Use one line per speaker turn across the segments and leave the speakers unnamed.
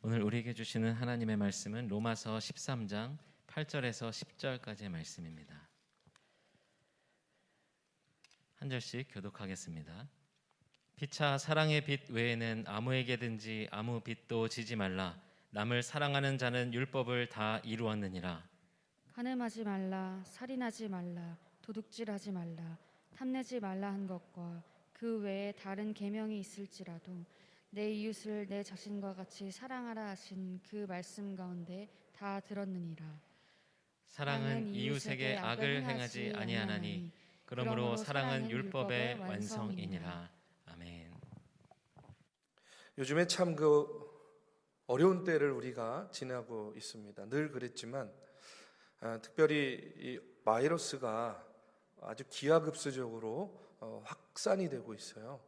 오늘 우리에게 주시는 하나님의 말씀은 로마서 13장 8절에서 10절까지의 말씀입니다. 한 절씩 교독하겠습니다. 피차 사랑의 빛 외에는 아무에게든지 아무 빚도 지지 말라. 남을 사랑하는 자는 율법을 다 이루었느니라.
간음하지 말라, 살인하지 말라, 도둑질하지 말라, 탐내지 말라 한 것과 그 외에 다른 계명이 있을지라도 내 이웃을 내 자신과 같이 사랑하라 하신 그 말씀 가운데 다 들었느니라.
사랑은 이웃에게 악을 행하지 아니하나니 그러므로 사랑은 율법의 완성이니라. 아멘.
요즘에 참 어려운 때를 우리가 지나고 있습니다. 늘 그랬지만 특별히 이 바이러스가 아주 기하급수적으로 확산이 되고 있어요.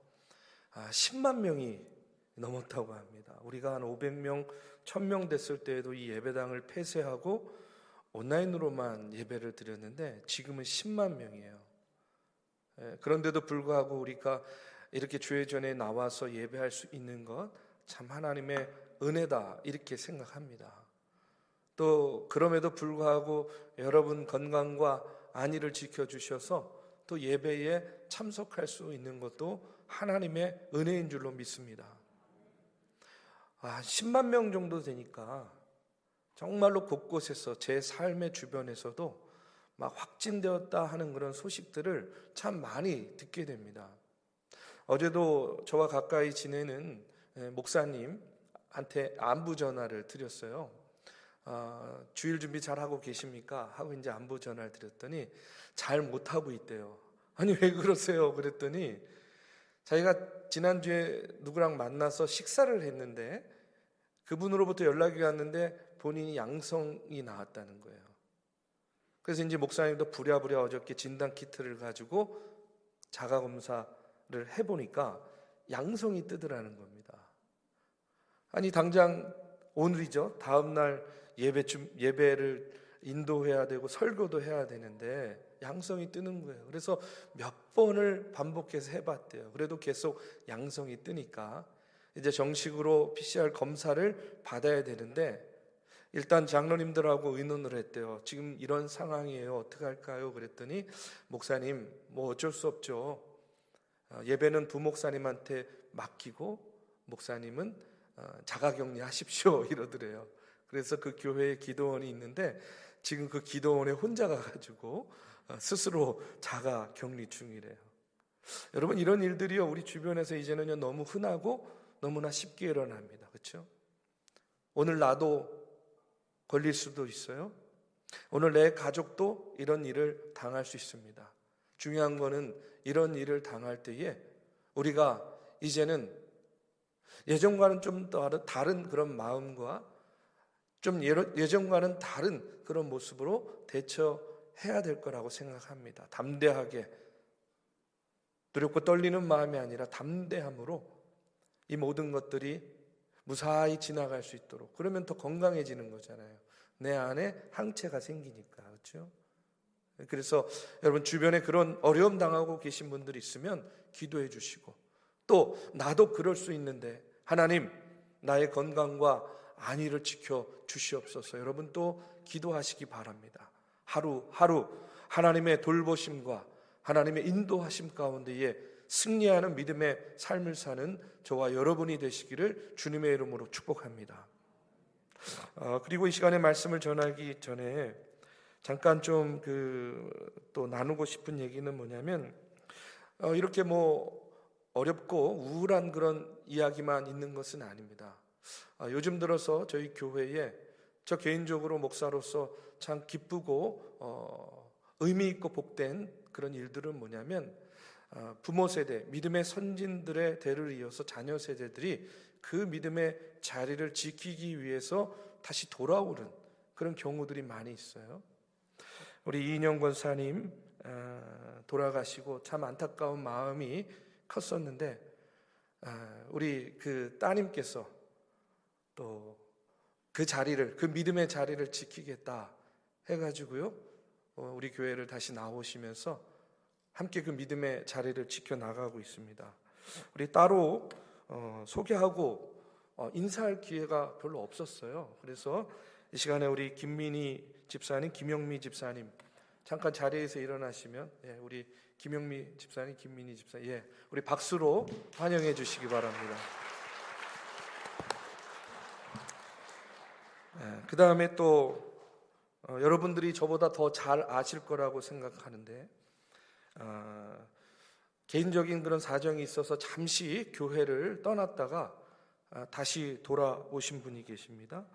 10만 명이 넘었다고 합니다. 우리가 한 500명, 1000명 됐을 때에도 이 예배당을 폐쇄하고 온라인으로만 예배를 드렸는데 지금은 10만 명이에요. 그런데도 불구하고 우리가 이렇게 주의 전에 나와서 예배할 수 있는 것 참 하나님의 은혜다 이렇게 생각합니다. 또 그럼에도 불구하고 여러분 건강과 안위를 지켜주셔서 또 예배에 참석할 수 있는 것도 하나님의 은혜인 줄로 믿습니다. 10만 명 정도 되니까 정말로 곳곳에서 제 삶의 주변에서도 막 확진되었다 하는 그런 소식들을 참 많이 듣게 됩니다. 어제도 저와 가까이 지내는 목사님한테 안부 전화를 드렸어요. 주일 준비 잘 하고 계십니까? 하고 이제 안부 전화를 드렸더니 잘 못하고 있대요. 아니 왜 그러세요? 그랬더니 자기가 지난주에 누구랑 만나서 식사를 했는데 그분으로부터 연락이 왔는데 본인이 양성이 나왔다는 거예요. 그래서 이제 목사님도 부랴부랴 어저께 진단 키트를 가지고 자가 검사를 해보니까 양성이 뜨더라는 겁니다. 아니 당장 오늘이죠. 다음 날 예배를 인도해야 되고 설교도 해야 되는데 양성이 뜨는 거예요. 그래서 몇 번을 반복해서 해봤대요. 그래도 계속 양성이 뜨니까 이제 정식으로 PCR 검사를 받아야 되는데 일단 장로님들하고 의논을 했대요. 지금 이런 상황이에요. 어떻게 할까요? 그랬더니 목사님 뭐 어쩔 수 없죠. 예배는 부목사님한테 맡기고 목사님은 자가격리 하십시오 이러더래요. 그래서 그 교회에 기도원이 있는데 지금 그 기도원에 혼자 가가지고 스스로 자가격리 중이래요. 여러분 이런 일들이요 우리 주변에서 이제는요 너무 흔하고 너무나 쉽게 일어납니다. 그렇죠? 오늘 나도 걸릴 수도 있어요. 오늘 내 가족도 이런 일을 당할 수 있습니다. 중요한 거는 이런 일을 당할 때에 우리가 이제는 예전과는 좀 다른 그런 마음과 좀 예전과는 다른 그런 모습으로 대처해야 될 거라고 생각합니다. 담대하게 두렵고 떨리는 마음이 아니라 담대함으로 이 모든 것들이 무사히 지나갈 수 있도록 그러면 더 건강해지는 거잖아요. 내 안에 항체가 생기니까 그렇죠? 그래서 여러분 주변에 그런 어려움 당하고 계신 분들이 있으면 기도해 주시고 또 나도 그럴 수 있는데 하나님 나의 건강과 안위를 지켜 주시옵소서. 여러분 또 기도하시기 바랍니다. 하루하루 하나님의 돌보심과 하나님의 인도하심 가운데에 승리하는 믿음의 삶을 사는 저와 여러분이 되시기를 주님의 이름으로 축복합니다. 그리고 이 시간에 말씀을 전하기 전에 잠깐 좀 또 나누고 싶은 얘기는 뭐냐면 이렇게 어렵고 우울한 그런 이야기만 있는 것은 아닙니다. 요즘 들어서 저희 교회에 저 개인적으로 목사로서 참 기쁘고 의미 있고 복된 그런 일들은 뭐냐면 부모 세대, 믿음의 선진들의 대를 이어서 자녀 세대들이 그 믿음의 자리를 지키기 위해서 다시 돌아오는 그런 경우들이 많이 있어요. 우리 이인영 권사님 돌아가시고 참 안타까운 마음이 컸었는데 우리 그 따님께서 또 그 자리를 그 믿음의 자리를 지키겠다 해가지고요 우리 교회를 다시 나오시면서 함께 그 믿음의 자리를 지켜나가고 있습니다. 우리 따로 소개하고 인사할 기회가 별로 없었어요. 그래서 이 시간에 우리 김민희 집사님, 김영미 집사님 잠깐 자리에서 일어나시면, 우리 김영미 집사님, 김민희 집사님, 우리 박수로 환영해 주시기 바랍니다. 그 다음에 또 여러분들이 저보다 더 잘 아실 거라고 생각하는데, 개인적인 그런 사정이 있어서 잠시 교회를 떠났다가 다시 돌아오신 분이 계십니다.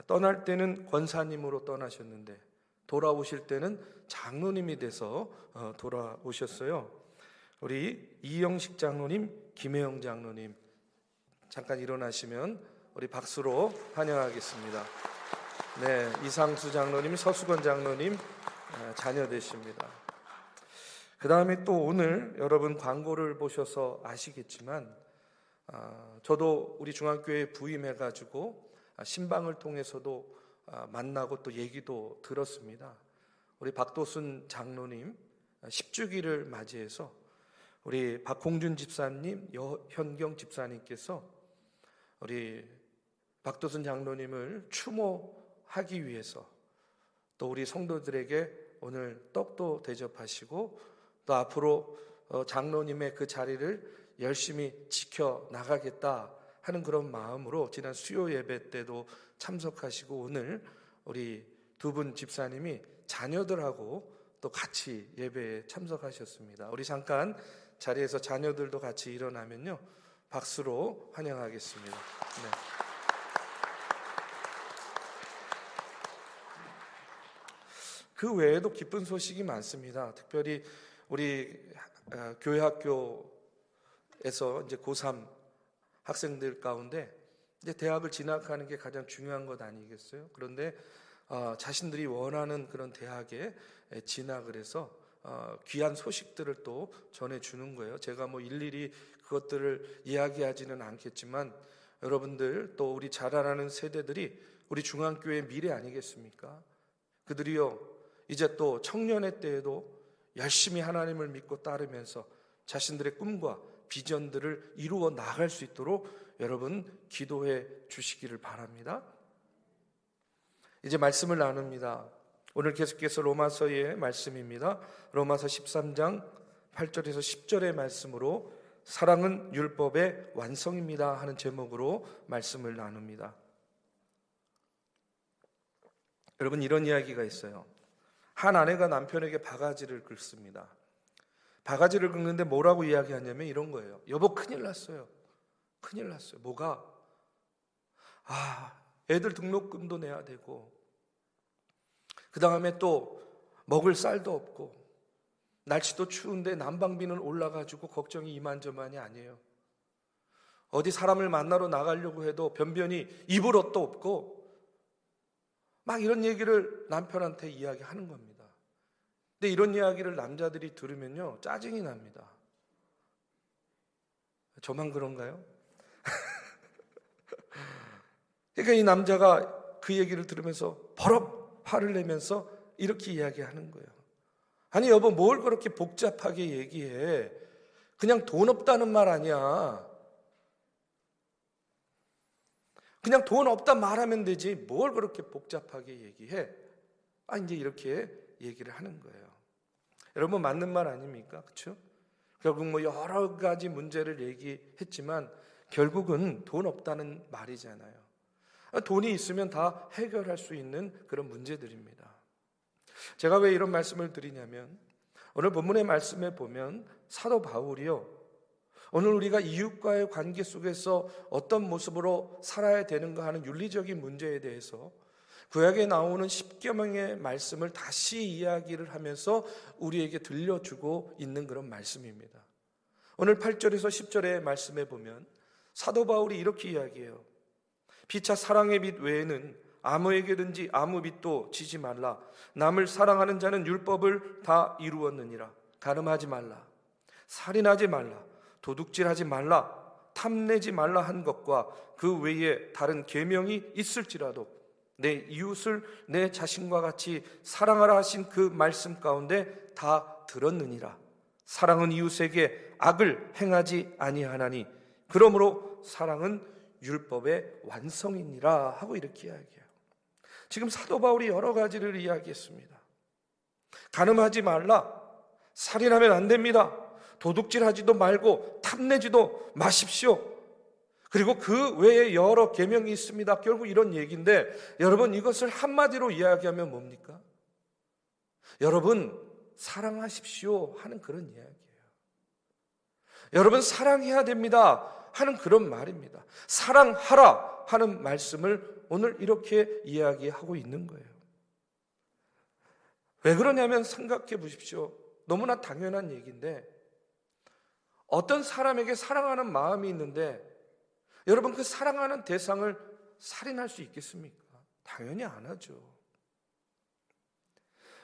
떠날 때는 권사님으로 떠나셨는데 돌아오실 때는 장로님이 돼서 돌아오셨어요. 우리 이영식 장로님, 김혜영 장로님 잠깐 일어나시면 우리 박수로 환영하겠습니다. 네, 이상수 장로님, 서수건 장로님 자녀 되십니다. 그 다음에 또 오늘 여러분 광고를 보셔서 아시겠지만, 저도 우리 중앙교회에 부임해가지고 신방을 통해서도 만나고 또 얘기도 들었습니다. 우리 박도순 장로님 10주기를 맞이해서 우리 박홍준 집사님, 여현경 집사님께서 우리 박도순 장로님을 추모하기 위해서 또 우리 성도들에게 오늘 떡도 대접하시고 또 앞으로 장로님의 그 자리를 열심히 지켜나가겠다 하는 그런 마음으로 지난 수요 예배 때도 참석하시고 오늘 우리 두 분 집사님이 자녀들하고 또 같이 예배에 참석하셨습니다. 우리 잠깐 자리에서 자녀들도 같이 일어나면요, 박수로 환영하겠습니다. 네. 그 외에도 기쁜 소식이 많습니다. 특별히 우리 교회 학교에서 이제 고3 학생들 가운데 이제 대학을 진학하는 게 가장 중요한 것 아니겠어요? 그런데 자신들이 원하는 그런 대학에 진학을 해서 귀한 소식들을 또 전해주는 거예요. 제가 뭐 일일이 그것들을 이야기하지는 않겠지만 여러분들 또 우리 자라나는 세대들이 우리 중앙교회의 미래 아니겠습니까? 그들이요 이제 또 청년의 때에도 열심히 하나님을 믿고 따르면서 자신들의 꿈과 비전들을 이루어 나갈 수 있도록 여러분 기도해 주시기를 바랍니다. 이제 말씀을 나눕니다. 오늘 계속해서 로마서의 말씀입니다. 로마서 13장 8절에서 10절의 말씀으로 사랑은 율법의 완성입니다 하는 제목으로 말씀을 나눕니다. 여러분, 이런 이야기가 있어요. 한 아내가 남편에게 바가지를 긁습니다. 바가지를 긁는데 뭐라고 이야기하냐면 이런 거예요. 여보, 큰일 났어요. 큰일 났어요. 뭐가? 애들 등록금도 내야 되고 그 다음에 또 먹을 쌀도 없고 날씨도 추운데 난방비는 올라가지고 걱정이 이만저만이 아니에요. 어디 사람을 만나러 나가려고 해도 변변히 입을 옷도 없고 막 이런 얘기를 남편한테 이야기하는 겁니다. 근데 이런 이야기를 남자들이 들으면요 짜증이 납니다. 저만 그런가요? 그러니까 이 남자가 그 얘기를 들으면서 버럭 화를 내면서 이렇게 이야기하는 거예요. 아니 여보, 뭘 그렇게 복잡하게 얘기해? 그냥 돈 없다는 말 아니야. 그냥 돈 없다 말하면 되지 뭘 그렇게 복잡하게 얘기해? 이제 이렇게 얘기를 하는 거예요. 여러분, 맞는 말 아닙니까? 그렇죠? 결국 뭐 여러 가지 문제를 얘기했지만 결국은 돈 없다는 말이잖아요. 돈이 있으면 다 해결할 수 있는 그런 문제들입니다. 제가 왜 이런 말씀을 드리냐면 오늘 본문의 말씀에 보면 사도 바울이요, 오늘 우리가 이웃과의 관계 속에서 어떤 모습으로 살아야 되는가 하는 윤리적인 문제에 대해서 구약에 나오는 십계명의 말씀을 다시 이야기를 하면서 우리에게 들려주고 있는 그런 말씀입니다. 오늘 8절에서 10절의 말씀에 보면 사도 바울이 이렇게 이야기해요. 피차 사랑의 빛 외에는 아무에게든지 아무 빛도 지지 말라. 남을 사랑하는 자는 율법을 다 이루었느니라. 간음하지 말라, 살인하지 말라, 도둑질하지 말라, 탐내지 말라 한 것과 그 외에 다른 계명이 있을지라도 내 이웃을 내 자신과 같이 사랑하라 하신 그 말씀 가운데 다 들었느니라. 사랑은 이웃에게 악을 행하지 아니하나니 그러므로 사랑은 율법의 완성이니라 하고 이렇게 이야기해요. 지금 사도 바울이 여러 가지를 이야기했습니다. 간음하지 말라, 살인하면 안 됩니다, 도둑질하지도 말고 탐내지도 마십시오. 그리고 그 외에 여러 계명이 있습니다. 결국 이런 얘기인데, 여러분 이것을 한마디로 이야기하면 뭡니까? 여러분 사랑하십시오 하는 그런 이야기예요. 여러분 사랑해야 됩니다 하는 그런 말입니다. 사랑하라 하는 말씀을 오늘 이렇게 이야기하고 있는 거예요. 왜 그러냐면 생각해 보십시오. 너무나 당연한 얘기인데, 어떤 사람에게 사랑하는 마음이 있는데 여러분 그 사랑하는 대상을 살인할 수 있겠습니까? 당연히 안 하죠.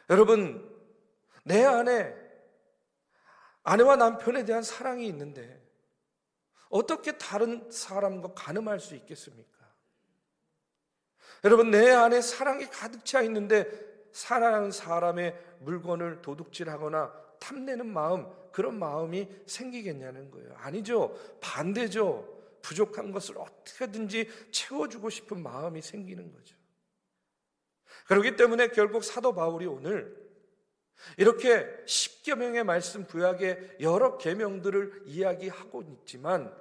여러분, 내 안에 아내와 남편에 대한 사랑이 있는데 어떻게 다른 사람과 간음할 수 있겠습니까? 여러분, 내 안에 사랑이 가득 차 있는데 사랑하는 사람의 물건을 도둑질하거나 탐내는 마음, 그런 마음이 생기겠냐는 거예요. 아니죠. 반대죠. 부족한 것을 어떻게든지 채워주고 싶은 마음이 생기는 거죠. 그렇기 때문에 결국 사도 바울이 오늘 이렇게 10계명의 말씀, 구약의 여러 계명들을 이야기하고 있지만,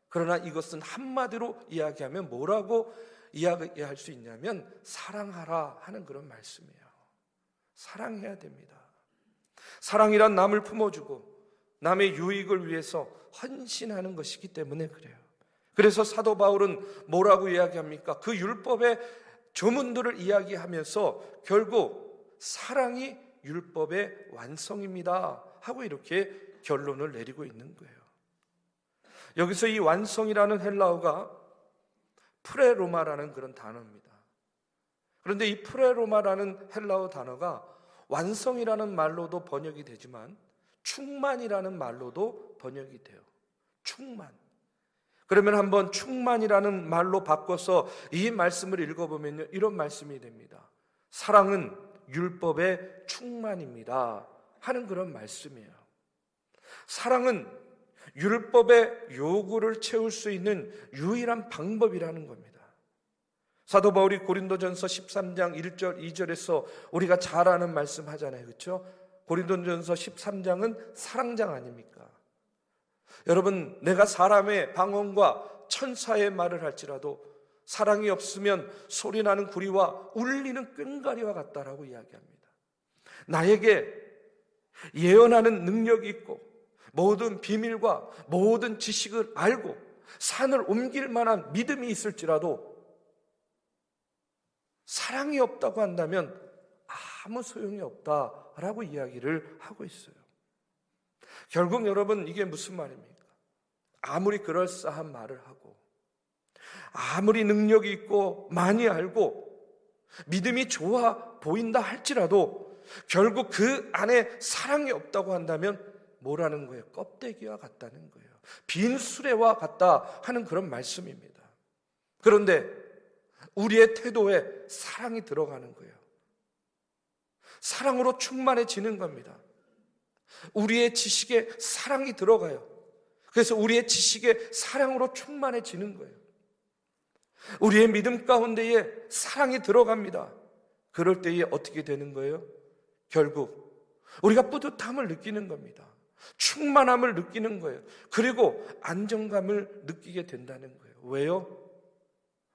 그러나 이것은 한마디로 이야기하면 뭐라고 이야기할 수 있냐면 사랑하라 하는 그런 말씀이에요. 사랑해야 됩니다. 사랑이란 남을 품어주고 남의 유익을 위해서 헌신하는 것이기 때문에 그래요. 그래서 사도 바울은 뭐라고 이야기합니까? 그 율법의 조문들을 이야기하면서 결국 사랑이 율법의 완성입니다 하고 이렇게 결론을 내리고 있는 거예요. 여기서 이 완성이라는 헬라어가 프레로마라는 그런 단어입니다. 그런데 이 프레로마라는 헬라어 단어가 완성이라는 말로도 번역이 되지만 충만이라는 말로도 번역이 돼요. 충만. 그러면 한번 충만이라는 말로 바꿔서 이 말씀을 읽어보면요, 이런 말씀이 됩니다. 사랑은 율법의 충만입니다 하는 그런 말씀이에요. 사랑은 율법의 요구를 채울 수 있는 유일한 방법이라는 겁니다. 사도 바울이 고린도전서 13장 1절 2절에서 우리가 잘 아는 말씀 하잖아요. 그렇죠? 고린도전서 13장은 사랑장 아닙니까? 여러분, 내가 사람의 방언과 천사의 말을 할지라도 사랑이 없으면 소리나는 구리와 울리는 꽹과리와 같다라고 이야기합니다. 나에게 예언하는 능력이 있고 모든 비밀과 모든 지식을 알고 산을 옮길 만한 믿음이 있을지라도 사랑이 없다고 한다면 아무 소용이 없다라고 이야기를 하고 있어요. 결국 여러분, 이게 무슨 말입니까? 아무리 그럴싸한 말을 하고 아무리 능력이 있고 많이 알고 믿음이 좋아 보인다 할지라도 결국 그 안에 사랑이 없다고 한다면 뭐라는 거예요? 껍데기와 같다는 거예요. 빈 수레와 같다 하는 그런 말씀입니다. 그런데 우리의 태도에 사랑이 들어가는 거예요. 사랑으로 충만해지는 겁니다. 우리의 지식에 사랑이 들어가요. 그래서 우리의 지식에 사랑으로 충만해지는 거예요. 우리의 믿음 가운데에 사랑이 들어갑니다. 그럴 때에 어떻게 되는 거예요? 결국 우리가 뿌듯함을 느끼는 겁니다. 충만함을 느끼는 거예요. 그리고 안정감을 느끼게 된다는 거예요. 왜요?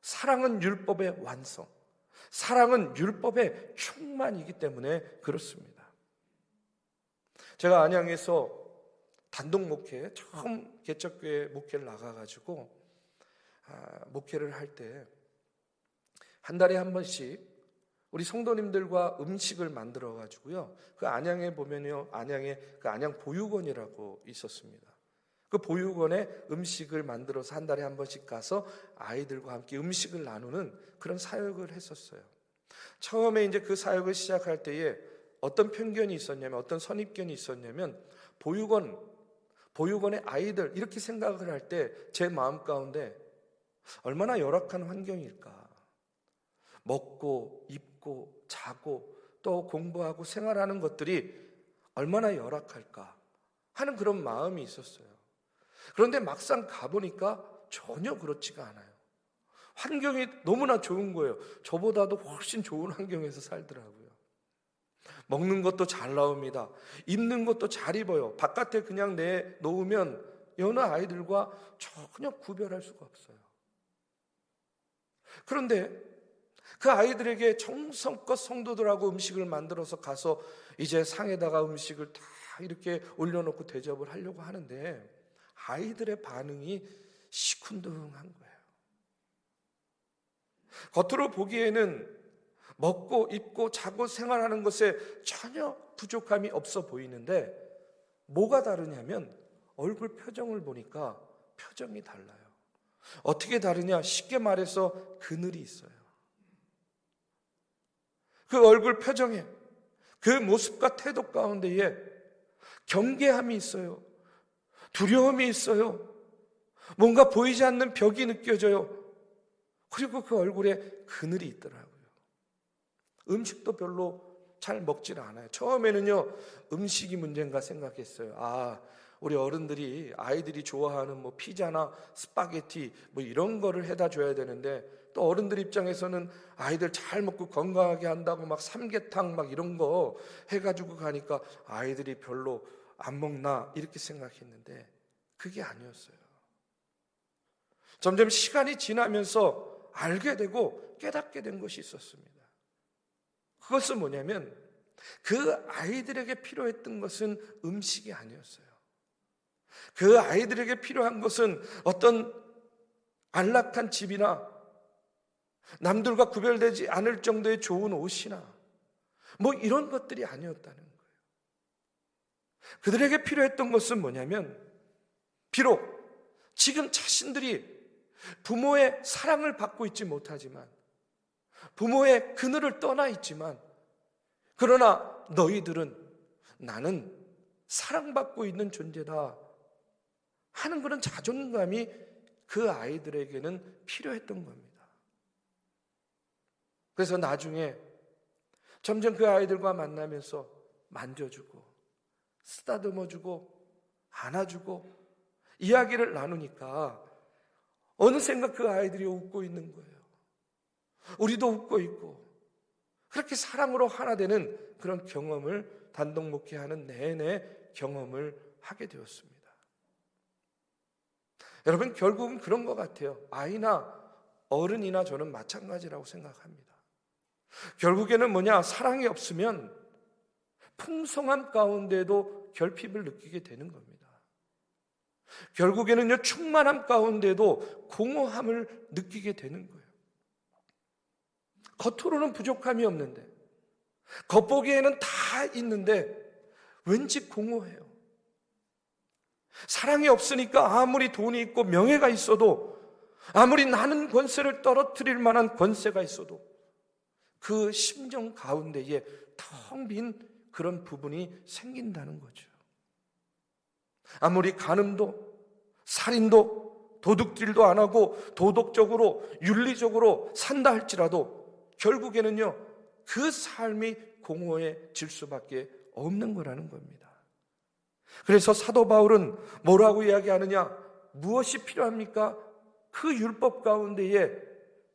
사랑은 율법의 완성, 사랑은 율법의 충만이기 때문에 그렇습니다. 제가 안양에서 단독 목회, 처음 개척교회 목회를 나가가지고 목회를 할 때 한 달에 한 번씩 우리 성도님들과 음식을 만들어 가지고요, 그 안양에 보면요, 안양에 그 안양 보육원이라고 있었습니다. 그 보육원에 음식을 만들어서 한 달에 한 번씩 가서 아이들과 함께 음식을 나누는 그런 사역을 했었어요. 처음에 이제 그 사역을 시작할 때에 어떤 편견이 있었냐면, 어떤 선입견이 있었냐면, 보육원의 아이들 이렇게 생각을 할 때 제 마음 가운데 얼마나 열악한 환경일까, 먹고 입고 자고 또 공부하고 생활하는 것들이 얼마나 열악할까 하는 그런 마음이 있었어요. 그런데 막상 가보니까 전혀 그렇지가 않아요. 환경이 너무나 좋은 거예요. 저보다도 훨씬 좋은 환경에서 살더라고요. 먹는 것도 잘 나옵니다. 입는 것도 잘 입어요. 바깥에 그냥 내놓으면 여느 아이들과 전혀 구별할 수가 없어요. 그런데 그 아이들에게 정성껏 성도들하고 음식을 만들어서 가서 이제 상에다가 음식을 다 이렇게 올려놓고 대접을 하려고 하는데 아이들의 반응이 시큰둥한 거예요. 겉으로 보기에는 먹고 입고 자고 생활하는 것에 전혀 부족함이 없어 보이는데 뭐가 다르냐면 얼굴 표정을 보니까 표정이 달라요. 어떻게 다르냐? 쉽게 말해서 그늘이 있어요. 그 얼굴 표정에, 그 모습과 태도 가운데에 경계함이 있어요. 두려움이 있어요. 뭔가 보이지 않는 벽이 느껴져요. 그리고 그 얼굴에 그늘이 있더라고요. 음식도 별로 잘 먹질 않아요. 처음에는요, 음식이 문제인가 생각했어요. 우리 어른들이 아이들이 좋아하는 뭐 피자나 스파게티 뭐 이런 거를 해다 줘야 되는데, 또 어른들 입장에서는 아이들 잘 먹고 건강하게 한다고 막 삼계탕 막 이런 거 해가지고 가니까 아이들이 별로 안 먹나 이렇게 생각했는데 그게 아니었어요. 점점 시간이 지나면서 알게 되고 깨닫게 된 것이 있었습니다. 그것은 뭐냐면 그 아이들에게 필요했던 것은 음식이 아니었어요. 그 아이들에게 필요한 것은 어떤 안락한 집이나 남들과 구별되지 않을 정도의 좋은 옷이나 뭐 이런 것들이 아니었다는 거예요. 그들에게 필요했던 것은 뭐냐면 비록 지금 자신들이 부모의 사랑을 받고 있지 못하지만 부모의 그늘을 떠나 있지만 그러나 너희들은 나는 사랑받고 있는 존재다 하는 그런 자존감이 그 아이들에게는 필요했던 겁니다. 그래서 나중에 점점 그 아이들과 만나면서 만져주고 쓰다듬어주고 안아주고 이야기를 나누니까 어느샌가 그 아이들이 웃고 있는 거예요. 우리도 웃고 있고 그렇게 사랑으로 하나 되는 그런 경험을 단독 목회하는 내내 경험을 하게 되었습니다. 여러분, 결국은 그런 것 같아요. 아이나 어른이나 저는 마찬가지라고 생각합니다. 결국에는 뭐냐? 사랑이 없으면 풍성함 가운데도 결핍을 느끼게 되는 겁니다. 결국에는요, 충만함 가운데도 공허함을 느끼게 되는 거예요. 겉으로는 부족함이 없는데, 겉보기에는 다 있는데 왠지 공허해요. 사랑이 없으니까 아무리 돈이 있고 명예가 있어도, 아무리 나는 권세를 떨어뜨릴 만한 권세가 있어도 그 심정 가운데에 텅 빈 그런 부분이 생긴다는 거죠. 아무리 간음도 살인도 도둑질도 안 하고 도덕적으로 윤리적으로 산다 할지라도 결국에는요, 그 삶이 공허해질 수밖에 없는 거라는 겁니다. 그래서 사도 바울은 뭐라고 이야기하느냐? 무엇이 필요합니까? 그 율법 가운데에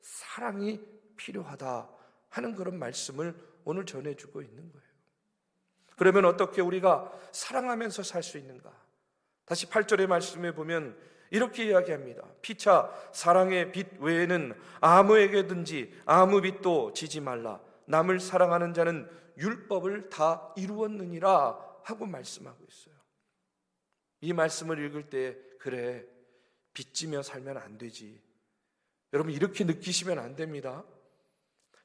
사랑이 필요하다 하는 그런 말씀을 오늘 전해주고 있는 거예요. 그러면 어떻게 우리가 사랑하면서 살 수 있는가? 다시 8절의 말씀에 보면 이렇게 이야기합니다. 피차 사랑의 빛 외에는 아무에게든지 아무 빛도 지지 말라. 남을 사랑하는 자는 율법을 다 이루었느니라 하고 말씀하고 있어요. 이 말씀을 읽을 때 그래, 빚지며 살면 안 되지, 여러분 이렇게 느끼시면 안 됩니다.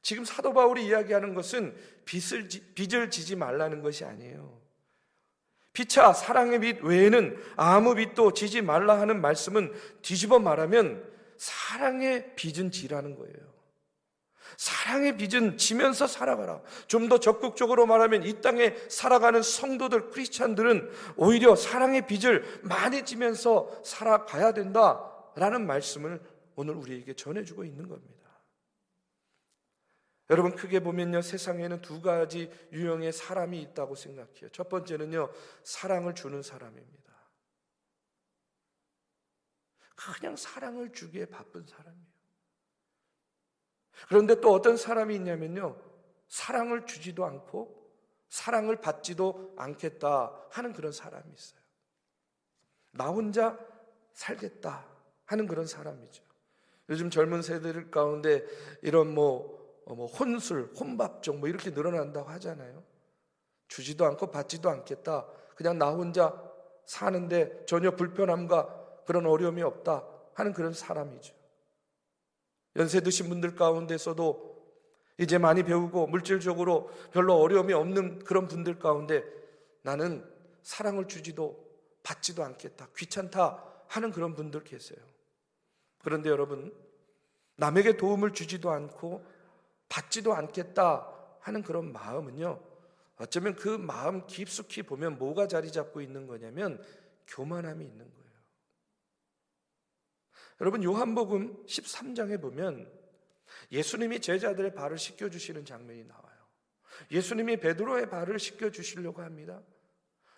지금 사도 바울이 이야기하는 것은 빚을 지지 말라는 것이 아니에요. 피차 사랑의 빛 외에는 아무 빛도 지지 말라 하는 말씀은 뒤집어 말하면 사랑의 빚은 지라는 거예요. 사랑의 빚은 지면서 살아가라. 좀 더 적극적으로 말하면 이 땅에 살아가는 성도들, 크리스찬들은 오히려 사랑의 빚을 많이 지면서 살아가야 된다라는 말씀을 오늘 우리에게 전해주고 있는 겁니다. 여러분, 크게 보면요, 세상에는 두 가지 유형의 사람이 있다고 생각해요. 첫 번째는요, 사랑을 주는 사람입니다. 그냥 사랑을 주기에 바쁜 사람이에요. 그런데 또 어떤 사람이 있냐면요, 사랑을 주지도 않고 사랑을 받지도 않겠다 하는 그런 사람이 있어요. 나 혼자 살겠다 하는 그런 사람이죠. 요즘 젊은 세대들 가운데 이런 혼술, 혼밥종 이렇게 늘어난다고 하잖아요. 주지도 않고 받지도 않겠다, 그냥 나 혼자 사는데 전혀 불편함과 그런 어려움이 없다 하는 그런 사람이죠. 연세 드신 분들 가운데서도 이제 많이 배우고 물질적으로 별로 어려움이 없는 그런 분들 가운데 나는 사랑을 주지도 받지도 않겠다, 귀찮다 하는 그런 분들 계세요. 그런데 여러분, 남에게 도움을 주지도 않고 받지도 않겠다 하는 그런 마음은요, 어쩌면 그 마음 깊숙이 보면 뭐가 자리 잡고 있는 거냐면 교만함이 있는 거예요. 여러분, 요한복음 13장에 보면 예수님이 제자들의 발을 씻겨주시는 장면이 나와요. 예수님이 베드로의 발을 씻겨주시려고 합니다.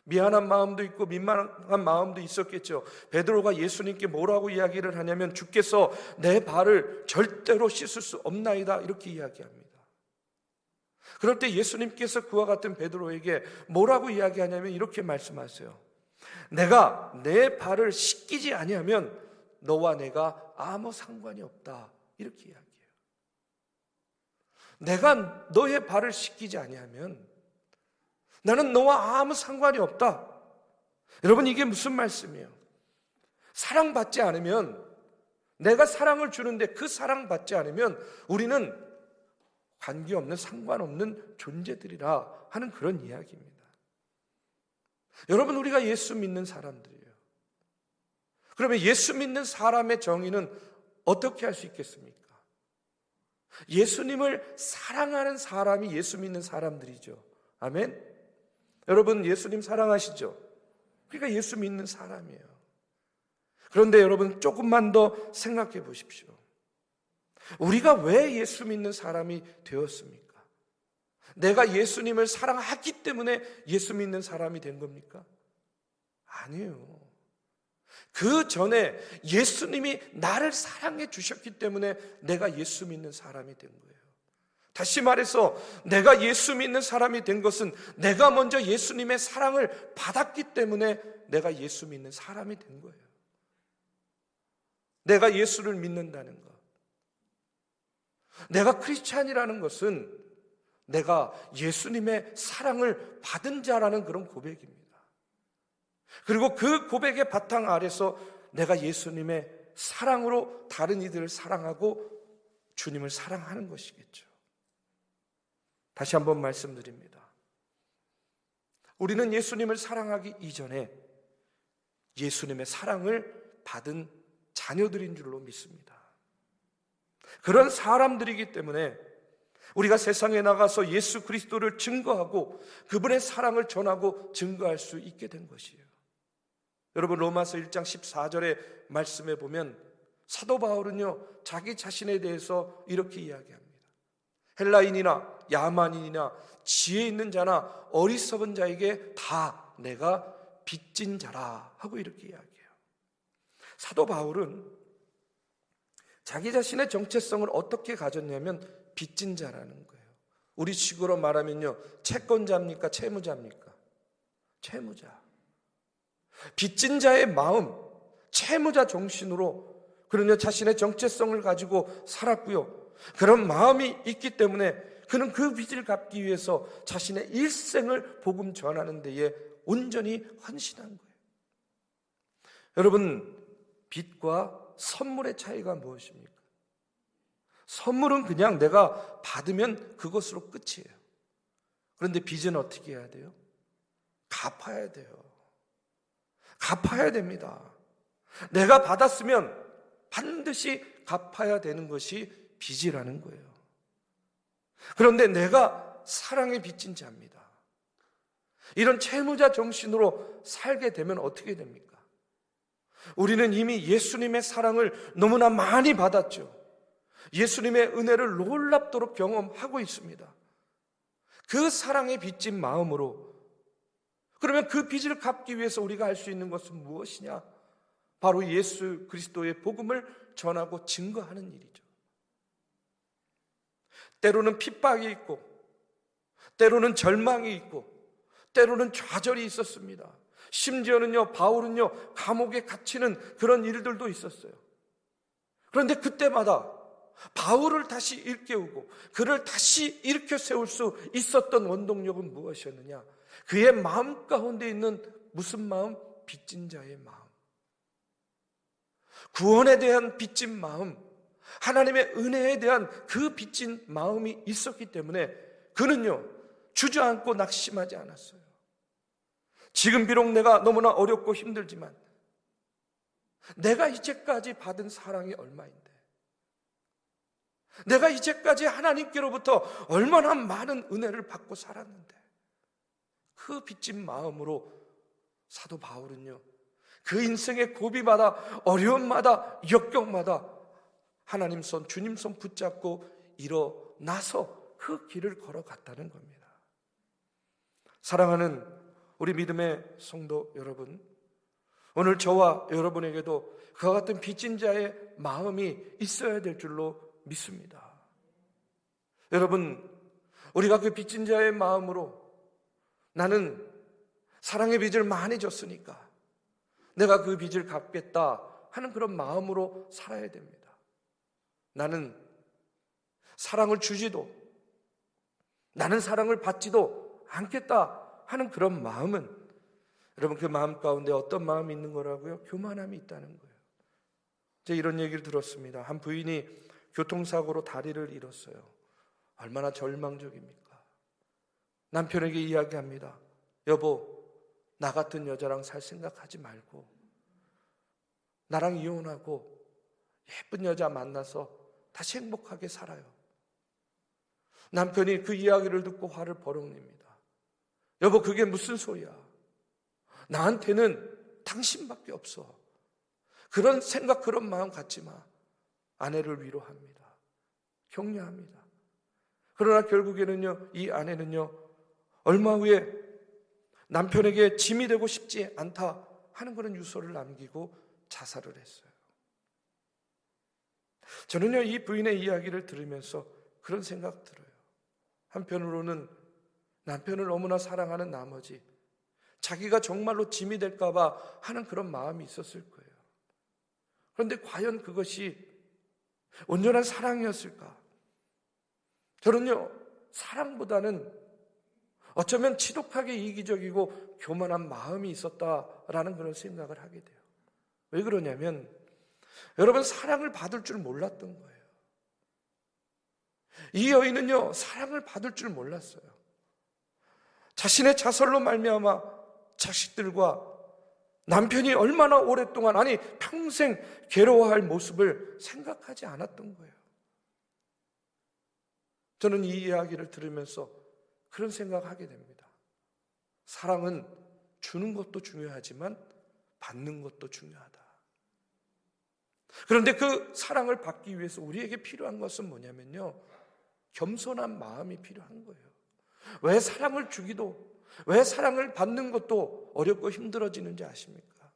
미안한 마음도 있고 민망한 마음도 있었겠죠. 베드로가 예수님께 뭐라고 이야기를 하냐면 주께서 내 발을 절대로 씻을 수 없나이다 이렇게 이야기합니다. 그럴 때 예수님께서 그와 같은 베드로에게 뭐라고 이야기하냐면 이렇게 말씀하세요. 내가 내 발을 씻기지 아니하면 너와 내가 아무 상관이 없다 이렇게 이야기해요. 내가 너의 발을 씻기지 아니하면 나는 너와 아무 상관이 없다. 여러분, 이게 무슨 말씀이에요? 사랑받지 않으면, 내가 사랑을 주는데 그 사랑받지 않으면 우리는 관계없는, 상관없는 존재들이라 하는 그런 이야기입니다. 여러분, 우리가 예수 믿는 사람들이에요. 그러면 예수 믿는 사람의 정의는 어떻게 할 수 있겠습니까? 예수님을 사랑하는 사람이 예수 믿는 사람들이죠. 아멘. 여러분, 예수님 사랑하시죠? 그러니까 예수 믿는 사람이에요. 그런데 여러분, 조금만 더 생각해 보십시오. 우리가 왜 예수 믿는 사람이 되었습니까? 내가 예수님을 사랑하기 때문에 예수 믿는 사람이 된 겁니까? 아니에요. 그 전에 예수님이 나를 사랑해 주셨기 때문에 내가 예수 믿는 사람이 된 거예요. 다시 말해서 내가 예수 믿는 사람이 된 것은 내가 먼저 예수님의 사랑을 받았기 때문에 내가 예수 믿는 사람이 된 거예요. 내가 예수를 믿는다는 것, 내가 크리스찬이라는 것은 내가 예수님의 사랑을 받은 자라는 그런 고백입니다. 그리고 그 고백의 바탕 아래서 내가 예수님의 사랑으로 다른 이들을 사랑하고 주님을 사랑하는 것이겠죠. 다시 한번 말씀드립니다. 우리는 예수님을 사랑하기 이전에 예수님의 사랑을 받은 자녀들인 줄로 믿습니다. 그런 사람들이기 때문에 우리가 세상에 나가서 예수 그리스도를 증거하고 그분의 사랑을 전하고 증거할 수 있게 된 것이에요. 여러분, 로마서 1장 14절의 말씀에 보면 사도 바울은요, 자기 자신에 대해서 이렇게 이야기합니다. 헬라인이나 야만인이나 지혜 있는 자나 어리석은 자에게 다 내가 빚진 자라 하고 이렇게 이야기해요. 사도 바울은 자기 자신의 정체성을 어떻게 가졌냐면 빚진 자라는 거예요. 우리 식으로 말하면요, 채권자입니까? 채무자입니까? 채무자. 빚진 자의 마음, 채무자 정신으로 그는 자신의 정체성을 가지고 살았고요. 그런 마음이 있기 때문에 그는 그 빚을 갚기 위해서 자신의 일생을 복음 전하는 데에 온전히 헌신한 거예요. 여러분, 빚과 선물의 차이가 무엇입니까? 선물은 그냥 내가 받으면 그것으로 끝이에요. 그런데 빚은 어떻게 해야 돼요? 갚아야 돼요. 갚아야 됩니다. 내가 받았으면 반드시 갚아야 되는 것이 빚이라는 거예요. 그런데 내가 사랑에 빚진 자입니다. 이런 채무자 정신으로 살게 되면 어떻게 됩니까? 우리는 이미 예수님의 사랑을 너무나 많이 받았죠. 예수님의 은혜를 놀랍도록 경험하고 있습니다. 그 사랑에 빚진 마음으로, 그러면 그 빚을 갚기 위해서 우리가 할 수 있는 것은 무엇이냐? 바로 예수 그리스도의 복음을 전하고 증거하는 일이죠. 때로는 핍박이 있고, 때로는 절망이 있고, 때로는 좌절이 있었습니다. 심지어는요, 바울은요, 감옥에 갇히는 그런 일들도 있었어요. 그런데 그때마다 바울을 다시 일깨우고 그를 다시 일으켜 세울 수 있었던 원동력은 무엇이었느냐? 그의 마음 가운데 있는 무슨 마음? 빚진 자의 마음. 구원에 대한 빚진 마음, 하나님의 은혜에 대한 그 빚진 마음이 있었기 때문에 그는요, 주저앉고 낙심하지 않았어요. 지금 비록 내가 너무나 어렵고 힘들지만 내가 이제까지 받은 사랑이 얼마인데, 내가 이제까지 하나님께로부터 얼마나 많은 은혜를 받고 살았는데, 그 빚진 마음으로 사도 바울은요, 그 인생의 고비마다, 어려움마다, 역경마다 하나님 손, 주님 손 붙잡고 일어나서 그 길을 걸어갔다는 겁니다. 사랑하는 우리 믿음의 성도 여러분, 오늘 저와 여러분에게도 그와 같은 빚진 자의 마음이 있어야 될 줄로 믿습니다. 여러분, 우리가 그 빚진 자의 마음으로 나는 사랑의 빚을 많이 졌으니까 내가 그 빚을 갚겠다 하는 그런 마음으로 살아야 됩니다. 나는 사랑을 주지도, 나는 사랑을 받지도 않겠다 하는 그런 마음은, 여러분, 그 마음 가운데 어떤 마음이 있는 거라고요? 교만함이 있다는 거예요. 제가 이런 얘기를 들었습니다. 한 부인이 교통사고로 다리를 잃었어요. 얼마나 절망적입니까? 남편에게 이야기합니다. 여보, 나 같은 여자랑 살 생각하지 말고 나랑 이혼하고 예쁜 여자 만나서 다시 행복하게 살아요. 남편이 그 이야기를 듣고 화를 버럭 냅니다. 여보, 그게 무슨 소리야? 나한테는 당신밖에 없어. 그런 생각, 그런 마음 갖지 마. 아내를 위로합니다. 격려합니다. 그러나 결국에는요, 이 아내는요, 얼마 후에 남편에게 짐이 되고 싶지 않다 하는 그런 유서를 남기고 자살을 했어요. 저는요, 이 부인의 이야기를 들으면서 그런 생각 들어요. 한편으로는 남편을 너무나 사랑하는 나머지 자기가 정말로 짐이 될까봐 하는 그런 마음이 있었을 거예요. 그런데 과연 그것이 온전한 사랑이었을까? 저는요, 사랑보다는 어쩌면 지독하게 이기적이고 교만한 마음이 있었다라는 그런 생각을 하게 돼요. 왜 그러냐면, 여러분, 사랑을 받을 줄 몰랐던 거예요. 이 여인은요, 사랑을 받을 줄 몰랐어요. 자신의 자살로 말미암아 자식들과 남편이 얼마나 오랫동안, 아니 평생 괴로워할 모습을 생각하지 않았던 거예요. 저는 이 이야기를 들으면서 그런 생각하게 됩니다. 사랑은 주는 것도 중요하지만 받는 것도 중요하다. 그런데 그 사랑을 받기 위해서 우리에게 필요한 것은 뭐냐면요, 겸손한 마음이 필요한 거예요. 왜 사랑을 주기도, 왜 사랑을 받는 것도 어렵고 힘들어지는지 아십니까?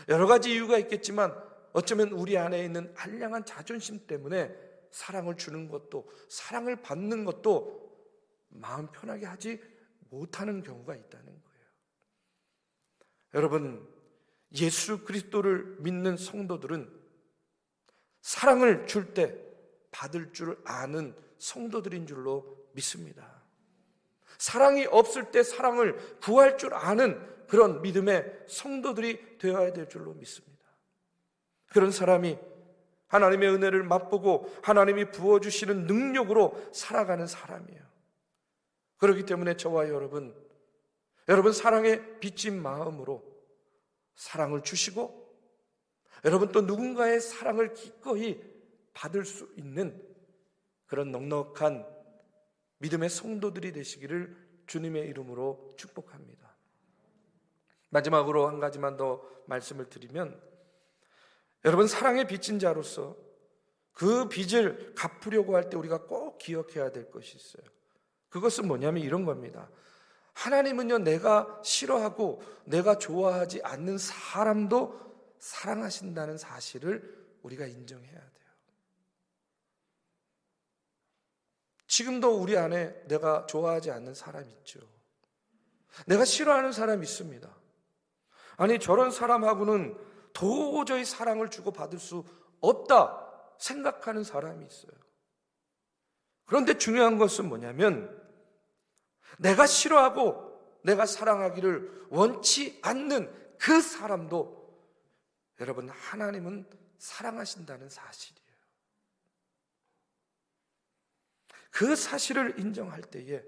여러 가지 이유가 있겠지만 어쩌면 우리 안에 있는 한량한 자존심 때문에 사랑을 주는 것도, 사랑을 받는 것도 마음 편하게 하지 못하는 경우가 있다는 거예요. 여러분, 예수 그리스도를 믿는 성도들은 사랑을 줄 때 받을 줄 아는 성도들인 줄로 믿습니다. 사랑이 없을 때 사랑을 구할 줄 아는 그런 믿음의 성도들이 되어야 될 줄로 믿습니다. 그런 사람이 하나님의 은혜를 맛보고 하나님이 부어주시는 능력으로 살아가는 사람이에요. 그렇기 때문에 저와 여러분 사랑에 빚진 마음으로 사랑을 주시고, 여러분 또 누군가의 사랑을 기꺼이 받을 수 있는 그런 넉넉한 믿음의 성도들이 되시기를 주님의 이름으로 축복합니다. 마지막으로 한 가지만 더 말씀을 드리면, 여러분, 사랑의 빚진 자로서 그 빚을 갚으려고 할 때 우리가 꼭 기억해야 될 것이 있어요. 그것은 뭐냐면 이런 겁니다. 하나님은요, 내가 싫어하고 내가 좋아하지 않는 사람도 사랑하신다는 사실을 우리가 인정해야 돼요. 지금도 우리 안에 내가 좋아하지 않는 사람 있죠. 내가 싫어하는 사람 있습니다. 아니, 저런 사람하고는 도저히 사랑을 주고받을 수 없다 생각하는 사람이 있어요. 그런데 중요한 것은 뭐냐면, 내가 싫어하고 내가 사랑하기를 원치 않는 그 사람도 여러분, 하나님은 사랑하신다는 사실이에요. 그 사실을 인정할 때에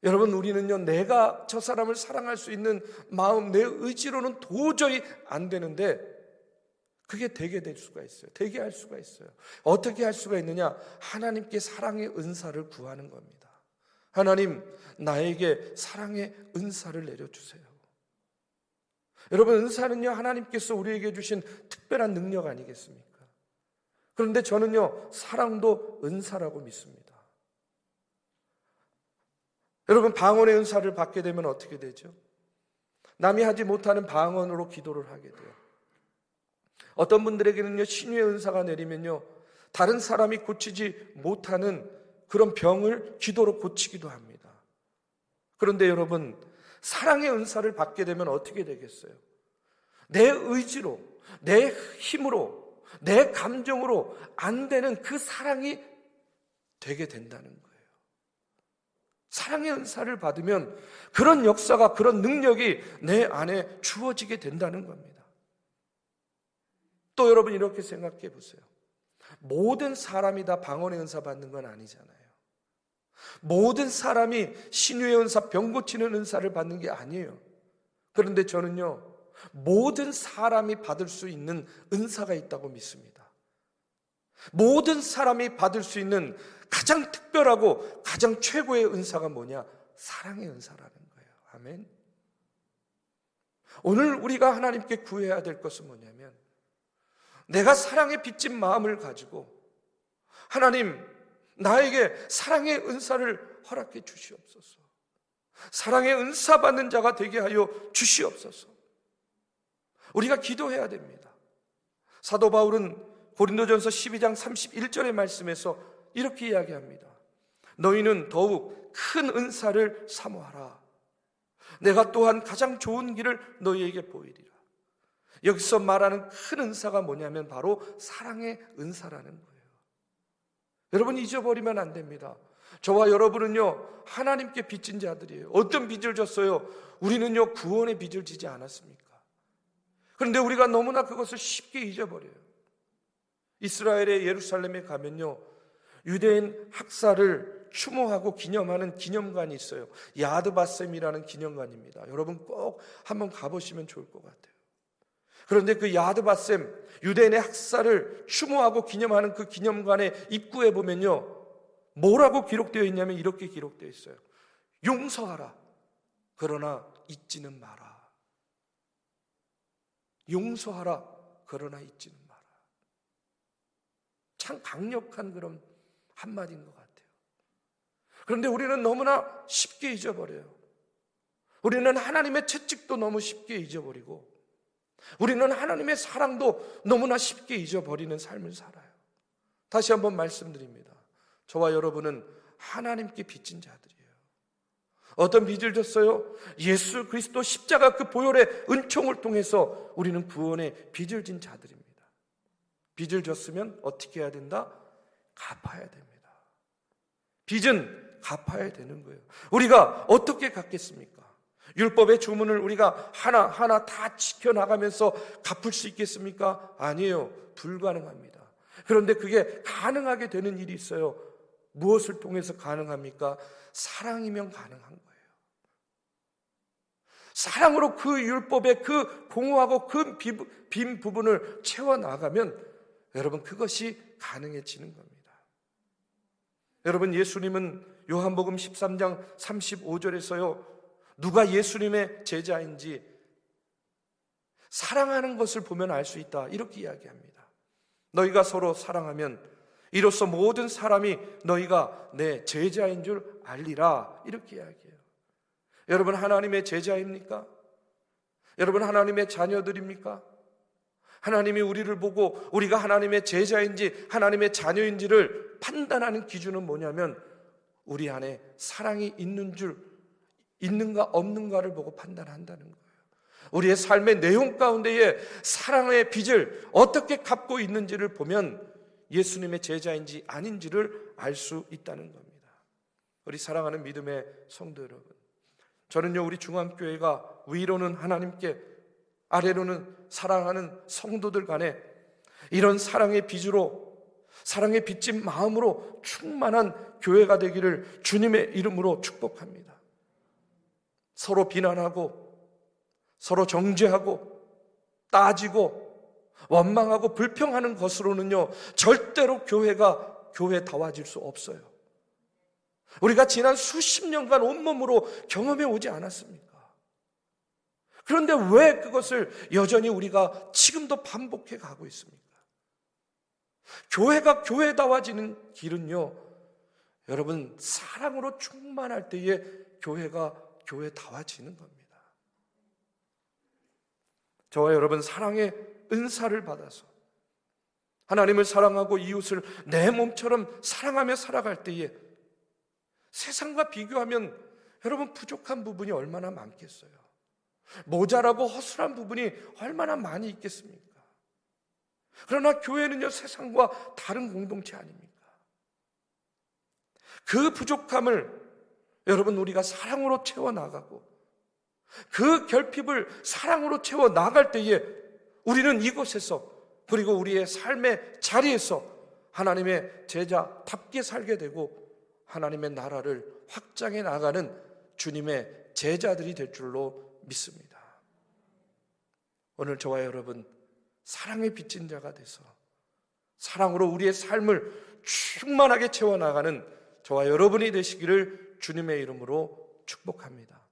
여러분, 우리는요, 내가 저 사람을 사랑할 수 있는 마음, 내 의지로는 도저히 안 되는데 그게 되게 될 수가 있어요. 되게 할 수가 있어요. 어떻게 할 수가 있느냐? 하나님께 사랑의 은사를 구하는 겁니다. 하나님, 나에게 사랑의 은사를 내려주세요. 여러분, 은사는요, 하나님께서 우리에게 주신 특별한 능력 아니겠습니까? 그런데 저는요, 사랑도 은사라고 믿습니다. 여러분, 방언의 은사를 받게 되면 어떻게 되죠? 남이 하지 못하는 방언으로 기도를 하게 돼요. 어떤 분들에게는요, 신유의 은사가 내리면요, 다른 사람이 고치지 못하는 그런 병을 기도로 고치기도 합니다. 그런데 여러분, 사랑의 은사를 받게 되면 어떻게 되겠어요? 내 의지로, 내 힘으로, 내 감정으로 안 되는 그 사랑이 되게 된다는 거예요. 사랑의 은사를 받으면 그런 역사가, 그런 능력이 내 안에 주어지게 된다는 겁니다. 또 여러분, 이렇게 생각해 보세요. 모든 사람이 다 방언의 은사 받는 건 아니잖아요. 모든 사람이 신유의 은사, 병 고치는 은사를 받는 게 아니에요. 그런데 저는요, 모든 사람이 받을 수 있는 은사가 있다고 믿습니다. 모든 사람이 받을 수 있는 가장 특별하고 가장 최고의 은사가 뭐냐? 사랑의 은사라는 거예요. 아멘. 오늘 우리가 하나님께 구해야 될 것은 뭐냐면, 내가 사랑에 빚진 마음을 가지고 하나님, 나에게 사랑의 은사를 허락해 주시옵소서. 사랑의 은사 받는 자가 되게 하여 주시옵소서. 우리가 기도해야 됩니다. 사도 바울은 고린도전서 12장 31절의 말씀에서 이렇게 이야기합니다. 너희는 더욱 큰 은사를 사모하라. 내가 또한 가장 좋은 길을 너희에게 보이리라. 여기서 말하는 큰 은사가 뭐냐면 바로 사랑의 은사라는 거예요. 여러분, 잊어버리면 안 됩니다. 저와 여러분은요, 하나님께 빚진 자들이에요. 어떤 빚을 졌어요? 우리는요, 구원의 빚을 지지 않았습니까? 그런데 우리가 너무나 그것을 쉽게 잊어버려요. 이스라엘의 예루살렘에 가면요, 유대인 학살을 추모하고 기념하는 기념관이 있어요. 야드바셈이라는 기념관입니다. 여러분 꼭 한번 가보시면 좋을 것 같아요. 그런데 그 야드바셈, 유대인의 학살을 추모하고 기념하는 그 기념관의 입구에 보면요, 뭐라고 기록되어 있냐면 이렇게 기록되어 있어요. 용서하라, 그러나 잊지는 마라. 용서하라, 그러나 잊지는 마라. 참 강력한 그런 한마디인 것 같아요. 그런데 우리는 너무나 쉽게 잊어버려요. 우리는 하나님의 채찍도 너무 쉽게 잊어버리고, 우리는 하나님의 사랑도 너무나 쉽게 잊어버리는 삶을 살아요. 다시 한번 말씀드립니다. 저와 여러분은 하나님께 빚진 자들이에요. 어떤 빚을 졌어요? 예수 그리스도 십자가 그 보혈의 은총을 통해서 우리는 구원의 빚을 진 자들입니다. 빚을 졌으면 어떻게 해야 된다? 갚아야 됩니다. 빚은 갚아야 되는 거예요. 우리가 어떻게 갚겠습니까? 율법의 주문을 우리가 하나하나 다 지켜나가면서 갚을 수 있겠습니까? 아니에요. 불가능합니다. 그런데 그게 가능하게 되는 일이 있어요. 무엇을 통해서 가능합니까? 사랑이면 가능한 거예요. 사랑으로 그 율법의 그 공허하고 그 빈 부분을 채워나가면 여러분 그것이 가능해지는 겁니다. 여러분, 예수님은 요한복음 13장 35절에서요 누가 예수님의 제자인지 사랑하는 것을 보면 알 수 있다, 이렇게 이야기합니다. 너희가 서로 사랑하면 이로써 모든 사람이 너희가 내 제자인 줄 알리라, 이렇게 이야기해요. 여러분, 하나님의 제자입니까? 여러분, 하나님의 자녀들입니까? 하나님이 우리를 보고 우리가 하나님의 제자인지 하나님의 자녀인지를 판단하는 기준은 뭐냐면 우리 안에 사랑이 있는가 없는가를 보고 판단한다는 거예요. 우리의 삶의 내용 가운데에 사랑의 빚을 어떻게 갚고 있는지를 보면 예수님의 제자인지 아닌지를 알 수 있다는 겁니다. 우리 사랑하는 믿음의 성도 여러분, 저는요, 우리 중앙교회가 위로는 하나님께, 아래로는 사랑하는 성도들 간에 이런 사랑의 빚으로, 사랑의 빚진 마음으로 충만한 교회가 되기를 주님의 이름으로 축복합니다. 서로 비난하고, 서로 정죄하고, 따지고, 원망하고 불평하는 것으로는요, 절대로 교회가 교회다워질 수 없어요. 우리가 지난 수십 년간 온몸으로 경험해 오지 않았습니까? 그런데 왜 그것을 여전히 우리가 지금도 반복해 가고 있습니까? 교회가 교회다워지는 길은요, 여러분, 사랑으로 충만할 때에 교회가 교회다워지는 겁니다. 저와 여러분, 사랑의 은사를 받아서 하나님을 사랑하고 이웃을 내 몸처럼 사랑하며 살아갈 때에 세상과 비교하면 여러분, 부족한 부분이 얼마나 많겠어요? 모자라고 허술한 부분이 얼마나 많이 있겠습니까? 그러나 교회는요, 세상과 다른 공동체 아닙니까? 그 부족함을 여러분, 우리가 사랑으로 채워나가고 그 결핍을 사랑으로 채워나갈 때에 우리는 이곳에서, 그리고 우리의 삶의 자리에서 하나님의 제자답게 살게 되고 하나님의 나라를 확장해 나가는 주님의 제자들이 될 줄로 믿습니다. 오늘 저와 여러분, 사랑의 빚진 자가 돼서 사랑으로 우리의 삶을 충만하게 채워나가는 저와 여러분이 되시기를 주님의 이름으로 축복합니다.